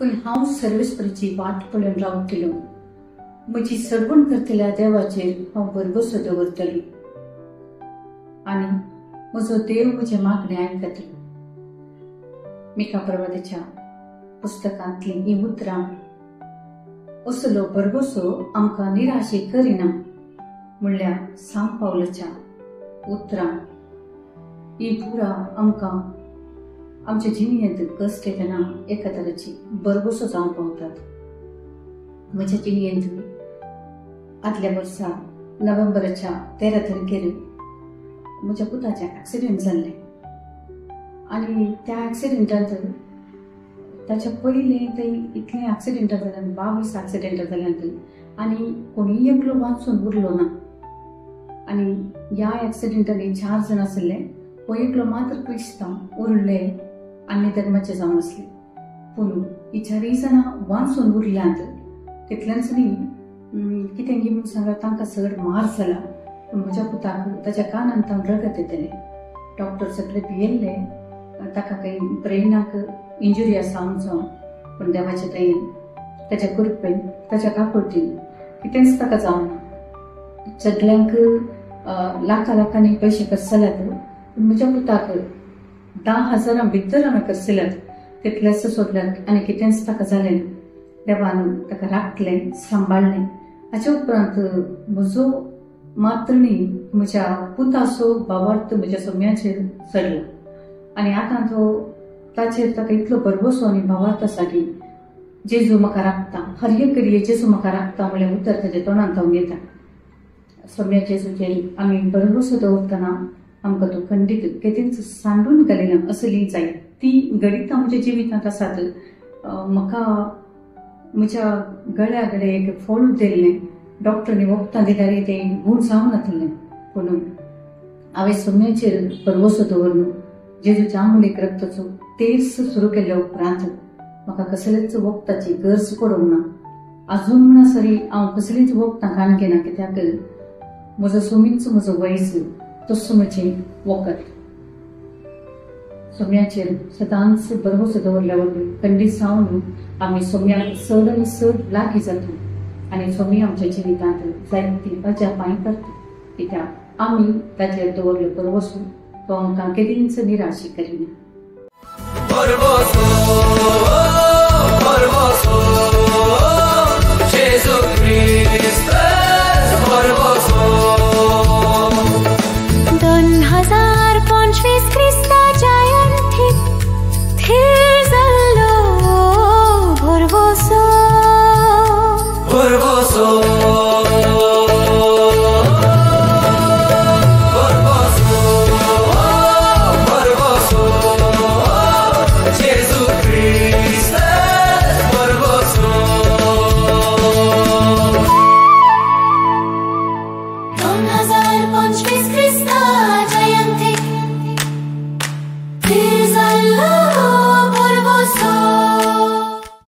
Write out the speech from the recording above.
पण हांव सर्वेस्परीची वाट पळोवन रावतलो। म्हजी सरवण करतल्या देवाचेर हांव भरवसो दवरतली आनी म्हजो देव म्हजे मागणे आयकतलो। मिका प्रवादाच्या पुस्तकांतली ही उतरां असलो भरवसो आमकां निराशे करिना म्हणल्यार सांत पावलाच्या उतरां ही पुरा आमकां आमच्या जिणेंत कश्ट येतना एका तरेची भरवसो जावन पावतात। म्हज्या जिणेंत आदल्या वर्सा नोव्हेंबराच्या 13 तारखेर म्हज्या पुताचें ॲक्सिडेंट जाल्लें आनी त्या ॲक्सिडेंटांत ताच्या पयलीं थंय इतलें ॲक्सिडेंटां जाल्यात 22 ॲक्सिडेंटां जाल्यात आनी कोणीय एकलो वाचून उरलो ना। आनी ह्या ॲक्सिडेंटांनी 4 जाण आसले, हो एकलो मात्र क्रिस्तांव उरले आनी धर्माचे जावन आसले। पूण ही 4 जाणां वाचून उरल्यांत तितल्यांच न्ही कितें गी म्हूण सांगल्यार तांकां चड मार जाला। पूण म्हज्या पुताक ताच्या कानांतल्यान रगत येतलें। डॉक्टर सगळे भियेल्ले ताका काही ब्रेनाक इंजुरी आसा आमचो, पूण देवाचे दयेन ताच्या कृपेन ताच्या काकुळटीन कितेंच ताका जावना। सगळ्यांक लाखांनी पयशे खर्च जाल्यात, पूण म्हज्या पुताक 10,000 भितर हांवें खर्च केल्यात, तितलेच सोदल्यात आनी कितेंच ताका जालें ना। देवान ताका राखलें, सांबाळलें। हाच्या उपरांत म्हजो मात्र न्ही म्हज्या पुताचो भावार्थ म्हज्या सोम्याचेर चडला आनी आतां ताचेर ताका इतलो भरवसो आनी भावार्थ आसा की जेजू म्हाका राखता, हर एक घडये जेजू म्हाका राखता म्हणल्यार उतर ताच्या तोंडांत जावन येता। सोम्या जेजूचेर आमी भरवसो दवरतना आमकां तो खंडीत केदींच सांडून घालिना असली जाय ती घडीत म्हज्या जिवितांत आसात। म्हाका म्हज्या गळ्या कडेन एक फोड दिल्लें, डॉक्टरांनी वखदां दिल्यार तें गूण जावं नासलें, पूण हांवें सोम्याचेर भरवसो दवरलो। जेजूच्या अमूल्य रक्ताचो तेर्स सुरू केल्या उपरांत म्हाका कसलेच वखदाची गरज पडूंक ना। अजून म्हणसरी हांव कसलींच वखदां खाण घेना, कित्याक म्हजो सोमीच म्हजो वैज तसो म्हजें वखद। सोम्याचेर सदांच भरवसो दवरल्या वरवीं खंडीत जावन आमी सोम्याक चड आनी चड लागीं जाता आनी सोमी आमच्या जिवितांत जायती अजापाय करता, कित्याक आमी ताचेर दवरलो भरवसो तो आमकां केदींच निराश करिना।